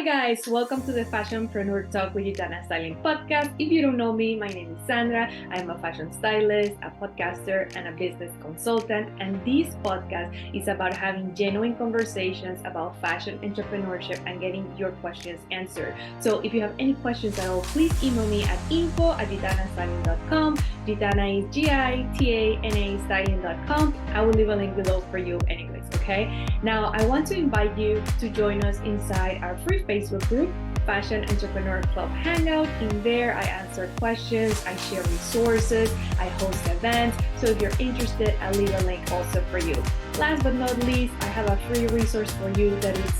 Hi guys, welcome to the Fashionpreneur Talk with Gitana Styling podcast. If you don't know me, my name is Sandra. I'm a fashion stylist, a podcaster, and a business consultant. And this podcast is about having genuine conversations about fashion entrepreneurship and getting your questions answered. So if you have any questions at all, please email me at info@gitanastyling.com. Gitana is Gitana styling.com. I will leave a link below for you anyways, okay? Now, I want to invite you to join us inside our free Facebook group, Fashion Entrepreneur Club Hangout. In there, I answer questions, I share resources, I host events. So if you're interested, I'll leave a link also for you. Last but not least, I have a free resource for you that is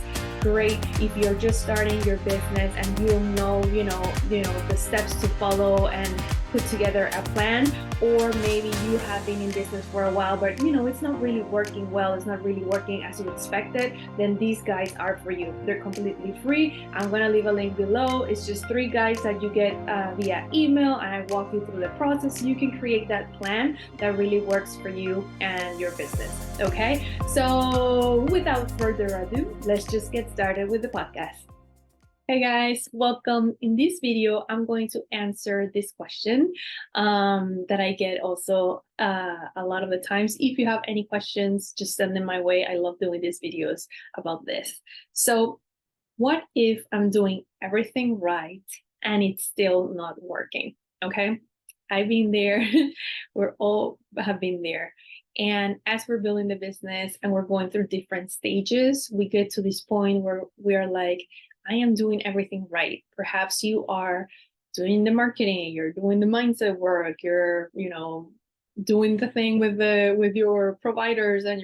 great if you're just starting your business and you don't know, the steps to follow and put together a plan, or maybe you have been in business for a while, but it's not really working well, it's not really working as you expected, then these guides are for you. They're completely free. I'm gonna leave a link below. It's just 3 guides that you get via email, and I walk you through the process. You can create that plan that really works for you and your business. Okay, so without further ado, let's just get started with the podcast. Hey guys, welcome. In this video, I'm going to answer this question that I get also a lot of the times. If you have any questions, just send them my way. I love doing these videos about this. So what if I'm doing everything right and it's still not working? Okay, I've been there. We're all have been there. And as we're building the business and we're going through different stages, we get to this point where we're like, I am doing everything right. Perhaps you are doing the marketing, you're doing the mindset work, you're, doing the thing with your providers and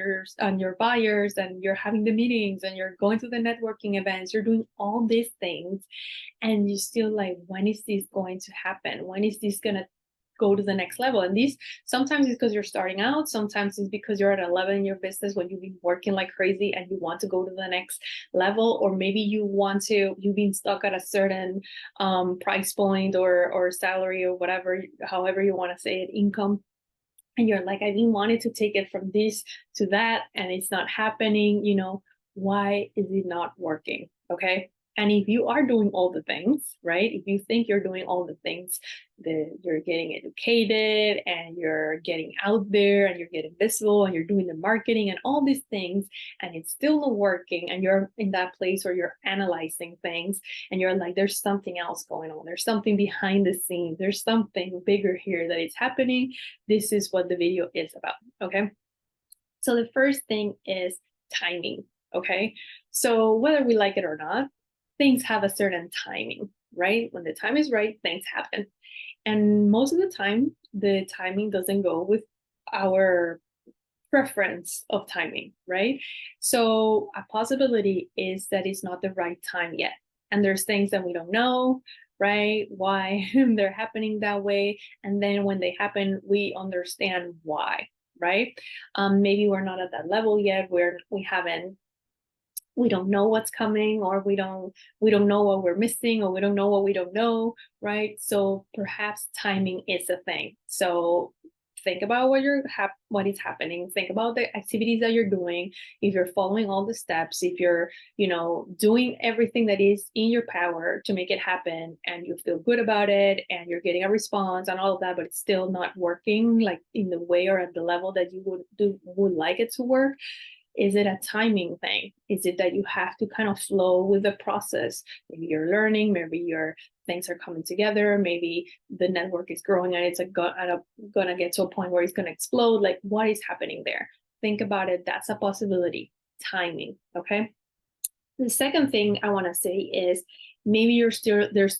your buyers, and you're having the meetings and you're going to the networking events, you're doing all these things, and you're still like, when is this going to happen? When is this gonna go to the next level? And this sometimes it's because you're starting out, sometimes it's because you're at a level in your business when you've been working like crazy and you want to go to the next level, or maybe you've been stuck at a certain price point or salary or whatever, however you want to say it, income, and you're like, I've been wanting to take it from this to that and it's not happening. Why is it not working? Okay. And if you are doing all the things, right? If you think you're doing all the things, you're getting educated and you're getting out there and you're getting visible and you're doing the marketing and all these things, and it's still not working, and you're in that place where you're analyzing things and you're like, there's something else going on. There's something behind the scenes. There's something bigger here that is happening. This is what the video is about, okay? So the first thing is timing, okay? So whether we like it or not, things have a certain timing, right? When the time is right, things happen. And most of the time, the timing doesn't go with our preference of timing, right? So a possibility is that it's not the right time yet. And there's things that we don't know, right? Why they're happening that way. And then when they happen, we understand why, right? Maybe we're not at that level yet where we don't know what's coming, or we don't know what we're missing, or we don't know what we don't know, right? So perhaps timing is a thing. So think about what is happening. Think about the activities that you're doing. If you're following all the steps, if you're, doing everything that is in your power to make it happen, and you feel good about it, and you're getting a response and all of that, but it's still not working like in the way or at the level that you would like it to work. Is it a timing thing? Is it that you have to kind of flow with the process? Maybe you're learning, maybe your things are coming together, maybe the network is growing and it's gonna get to a point where it's gonna explode. Like, what is happening there? Think about it. That's a possibility. Timing, okay? The second thing I want to say is maybe there's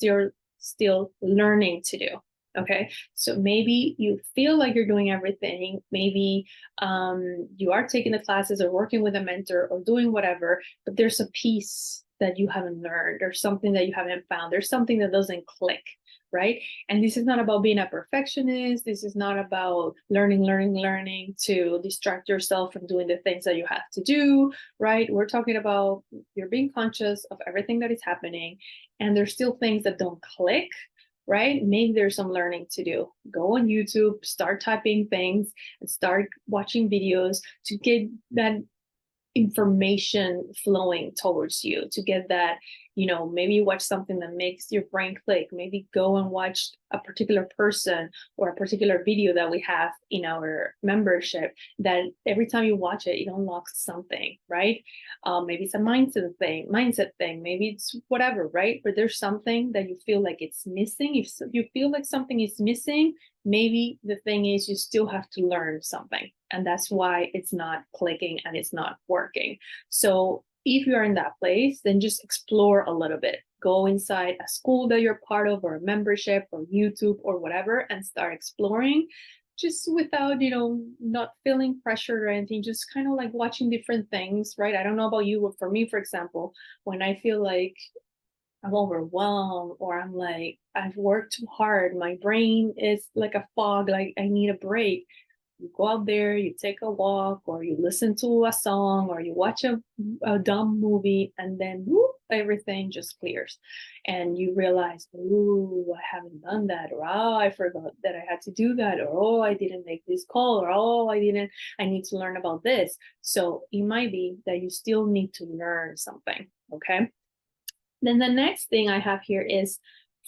still learning to do. Okay, so maybe you feel like you're doing everything. Maybe you are taking the classes or working with a mentor or doing whatever, but there's a piece that you haven't learned, or something that you haven't found. There's something that doesn't click, right? And this is not about being a perfectionist. This is not about learning to distract yourself from doing the things that you have to do, right? We're talking about you're being conscious of everything that is happening, and there's still things that don't click, right? Maybe there's some learning to do. Go on YouTube, start typing things, and start watching videos to get that information flowing towards you, to get that maybe you watch something that makes your brain click. Maybe go and watch a particular person or a particular video that we have in our membership that every time you watch it, it unlocks something, right? Maybe it's a mindset thing, maybe it's whatever, right? But there's something that you feel like it's missing. If you feel like something is missing, maybe the thing is you still have to learn something, and that's why it's not clicking and it's not working. So if you're in that place, then just explore a little bit. Go inside a school that you're part of, or a membership, or YouTube, or whatever, and start exploring, just without, not feeling pressured or anything, just kind of like watching different things, right? I don't know about you, but for me, for example, when I feel like I'm overwhelmed, or I'm like, I've worked too hard, my brain is like a fog, like I need a break, you go out there, you take a walk, or you listen to a song, or you watch a dumb movie, and then whoop, everything just clears. And you realize, oh, I haven't done that, or oh, I forgot that I had to do that, or oh, I didn't make this call, or oh, I need to learn about this. So it might be that you still need to learn something, okay? Then the next thing I have here is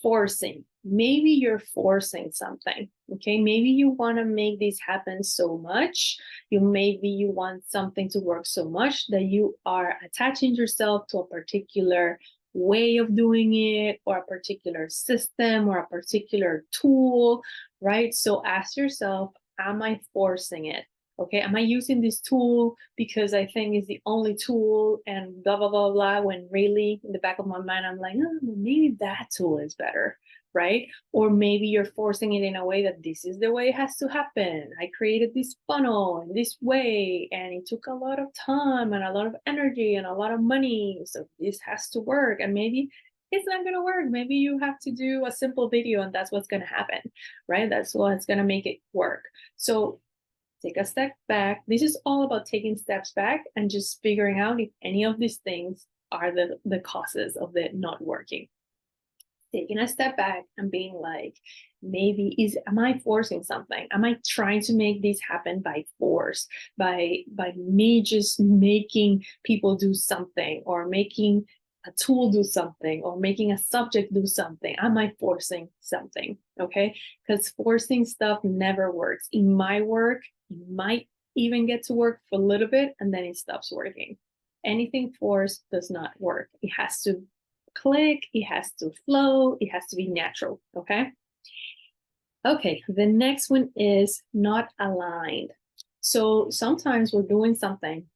forcing. Maybe you're forcing something, okay? Maybe you want to make this happen so much. Maybe you want something to work so much that you are attaching yourself to a particular way of doing it, or a particular system, or a particular tool, right? So ask yourself, am I forcing it? Okay, am I using this tool because I think it's the only tool, and blah, blah, blah, blah, when really in the back of my mind, I'm like, oh, maybe that tool is better, right? Or maybe you're forcing it in a way that this is the way it has to happen. I created this funnel in this way, and it took a lot of time and a lot of energy and a lot of money. So this has to work. And maybe it's not going to work. Maybe you have to do a simple video, and that's what's going to happen, right? That's what's going to make it work. So take a step back. This is all about taking steps back and just figuring out if any of these things are the causes of it not working. Taking a step back and being like, am I forcing something? Am I trying to make this happen by force, by me just making people do something, or making a tool do something, or making a subject do something? Am I forcing something? Okay, because forcing stuff never works. In my work, you might even get to work for a little bit and then it stops working. Anything forced does not work. It has to click, it has to flow, it has to be natural. Okay, the next one is not aligned. So sometimes we're doing something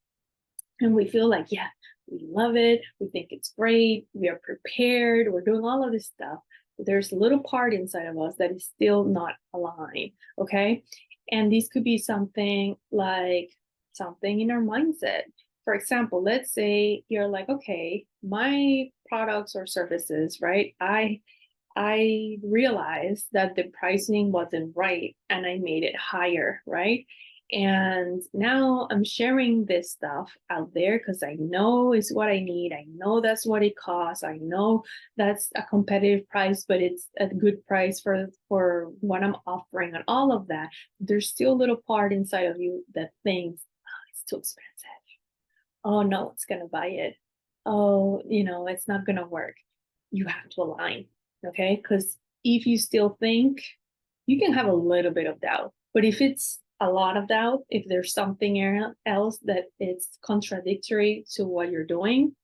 and we feel like, yeah, we love it, we think it's great, we are prepared, we're doing all of this stuff. But there's a little part inside of us that is still not aligned. Okay, and this could be something like something in our mindset. For example, let's say you're like, okay, my products or services, right? I realized that the pricing wasn't right and I made it higher, right? And now I'm sharing this stuff out there because I know it's what I need. I know that's what it costs. I know that's a competitive price, but it's a good price for what I'm offering and all of that. There's still a little part inside of you that thinks, oh, it's too expensive. Oh, no one's going to buy it. Oh, it's not going to work. You have to align, okay? Because if you still think, you can have a little bit of doubt, but if it's a lot of doubt, if there's something else that it's contradictory to what you're doing,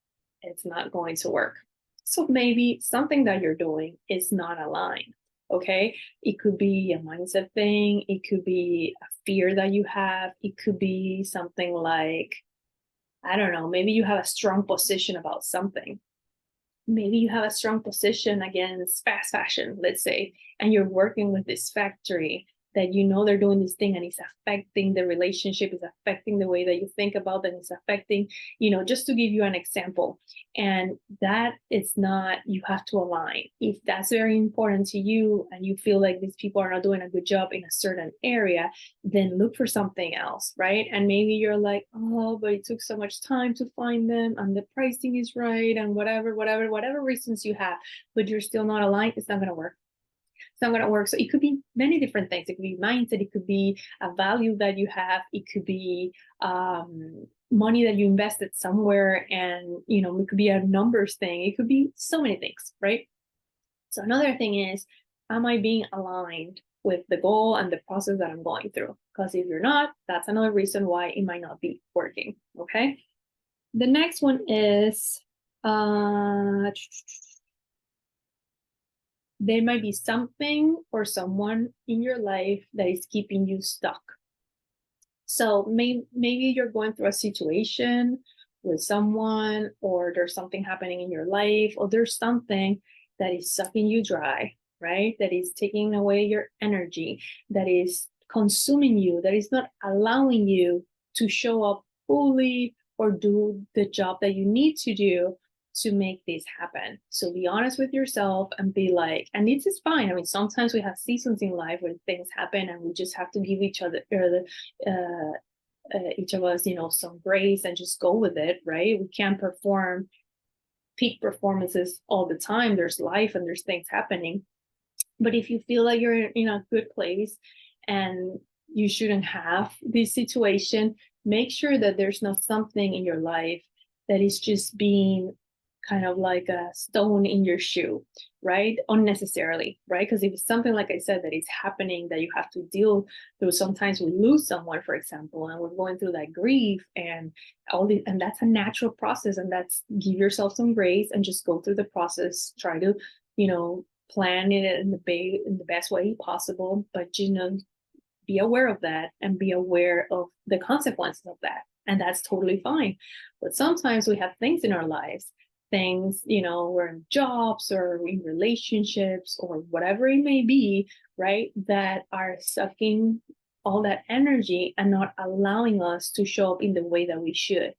it's not going to work. So maybe something that you're doing is not aligned, okay? It could be a mindset thing. It could be a fear that you have. It could be something like, I don't know, maybe you have a strong position about something. Maybe you have a strong position against fast fashion, let's say, and you're working with this factory that they're doing this thing and it's affecting the relationship, it's affecting the way that you think about them, it's affecting, just to give you an example. And that it's not, you have to align. If that's very important to you and you feel like these people are not doing a good job in a certain area, then look for something else, right? And maybe you're like, oh, but it took so much time to find them and the pricing is right and whatever reasons you have, but you're still not aligned, it's not going to work. It's not going to work. So it could be many different things. It could be mindset. It could be a value that you have. It could be money that you invested somewhere, and it could be a numbers thing, it could be so many things, right? So another thing is, am I being aligned with the goal and the process that I'm going through? Because if you're not, that's another reason why it might not be working. Okay. The next one is there might be something or someone in your life that is keeping you stuck. So maybe you're going through a situation with someone, or there's something happening in your life, or there's something that is sucking you dry, right? That is taking away your energy, that is consuming you, that is not allowing you to show up fully or do the job that you need to do to make this happen. So be honest with yourself and be like, and this is fine. I mean, sometimes we have seasons in life where things happen and we just have to give each other each of us, some grace and just go with it, right? We can't perform peak performances all the time. There's life and there's things happening. But if you feel like you're in a good place and you shouldn't have this situation, make sure that there's not something in your life that is just being kind of like a stone in your shoe, right? Unnecessarily, right? Because if it's something, like I said, that is happening that you have to deal through, sometimes we lose someone, for example, and we're going through that grief and all the, and that's a natural process, and that's, give yourself some grace and just go through the process. Try to, plan it in the best way possible, but be aware of that and be aware of the consequences of that, and that's totally fine. But sometimes we have things in our lives, things, we're in jobs or in relationships or whatever it may be, right, that are sucking all that energy and not allowing us to show up in the way that we should.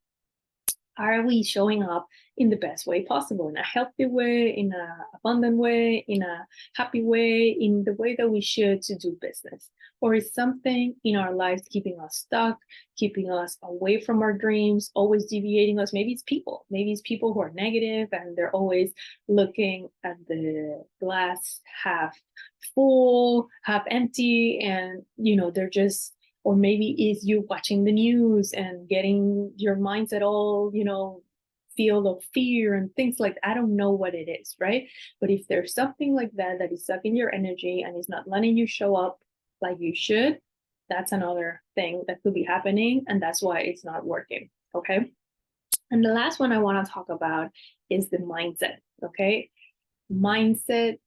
Are we showing up in the best way possible, in a healthy way, in an abundant way, in a happy way, in the way that we should to do business? Or is something in our lives keeping us stuck, keeping us away from our dreams, always deviating us? Maybe it's people who are negative and they're always looking at the glass half full, half empty, and they're just, or maybe is you watching the news and getting your mindset all, filled of fear and things like that. I don't know what it is, right? But if there's something like that that is sucking your energy and is not letting you show up like you should, that's another thing that could be happening, and that's why it's not working. Okay. And the last one I want to talk about is the mindset. Okay. Mindset,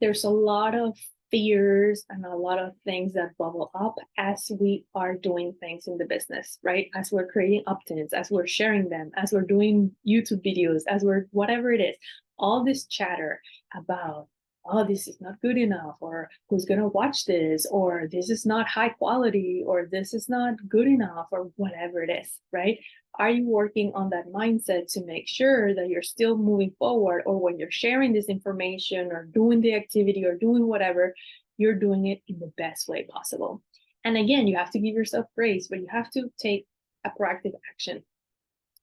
there's a lot of fears and a lot of things that bubble up as we are doing things in the business, right? As we're creating opt-ins, as we're sharing them, as we're doing YouTube videos, as we're whatever it is, all this chatter about, oh, this is not good enough, or who's going to watch this, or this is not high quality, or this is not good enough, or whatever it is, right? Are you working on that mindset to make sure that you're still moving forward, or when you're sharing this information or doing the activity or doing whatever, you're doing it in the best way possible? And again, you have to give yourself grace, but you have to take a proactive action.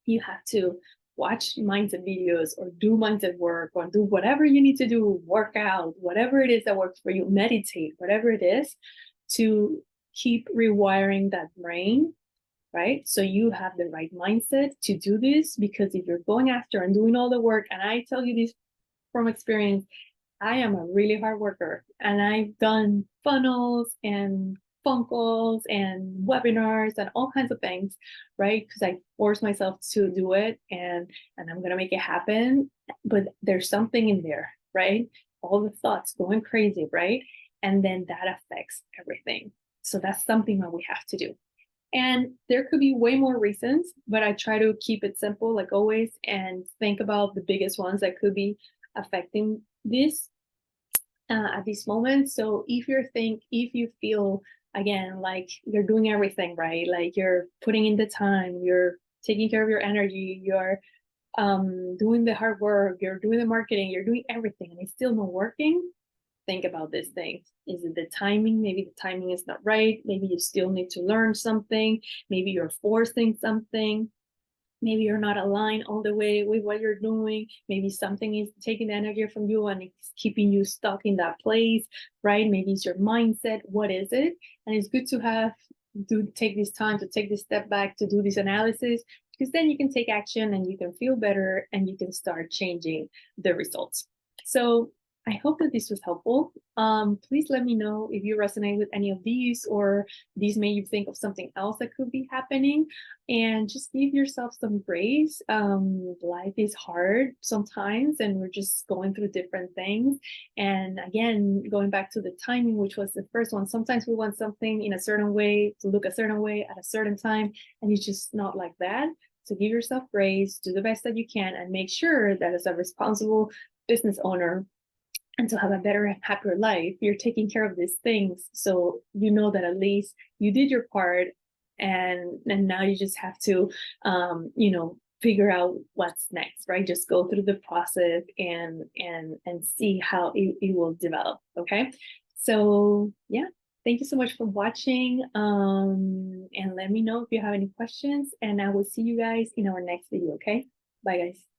You have to watch mindset videos or do mindset work or do whatever you need to do, work out, whatever it is that works for you, meditate, whatever it is, to keep rewiring that brain, right? So you have the right mindset to do this, because if you're going after and doing all the work, and I tell you this from experience, I am a really hard worker, and I've done funnels and phone calls and webinars and all kinds of things, right? Because I force myself to do it, and I'm gonna make it happen. But there's something in there, right? All the thoughts going crazy, right? And then that affects everything. So that's something that we have to do. And there could be way more reasons, but I try to keep it simple, like always, and think about the biggest ones that could be affecting this at this moment. So if you feel, again, like you're doing everything right, like you're putting in the time, you're taking care of your energy, you're doing the hard work, you're doing the marketing, you're doing everything, and it's still not working, think about these things. Is it the timing? Maybe the timing is not right. Maybe you still need to learn something. Maybe you're forcing something. Maybe you're not aligned all the way with what you're doing. Maybe something is taking energy from you and it's keeping you stuck in that place, right? Maybe it's your mindset. What is it? And it's good to have take this time to take this step back to do this analysis, because then you can take action and you can feel better and you can start changing the results. So I hope that this was helpful. Please let me know if you resonate with any of these, or these made you think of something else that could be happening. And just give yourself some grace. Life is hard sometimes, and we're just going through different things. And again, going back to the timing, which was the first one, sometimes we want something in a certain way, to look a certain way at a certain time, and it's just not like that. So give yourself grace, do the best that you can, and make sure that as a responsible business owner, and to have a better, happier life, you're taking care of these things. So you know that at least you did your part, and now you just have to, figure out what's next, right? Just go through the process and see how it will develop. Okay. So yeah, thank you so much for watching. And let me know if you have any questions, and I will see you guys in our next video. Okay. Bye guys.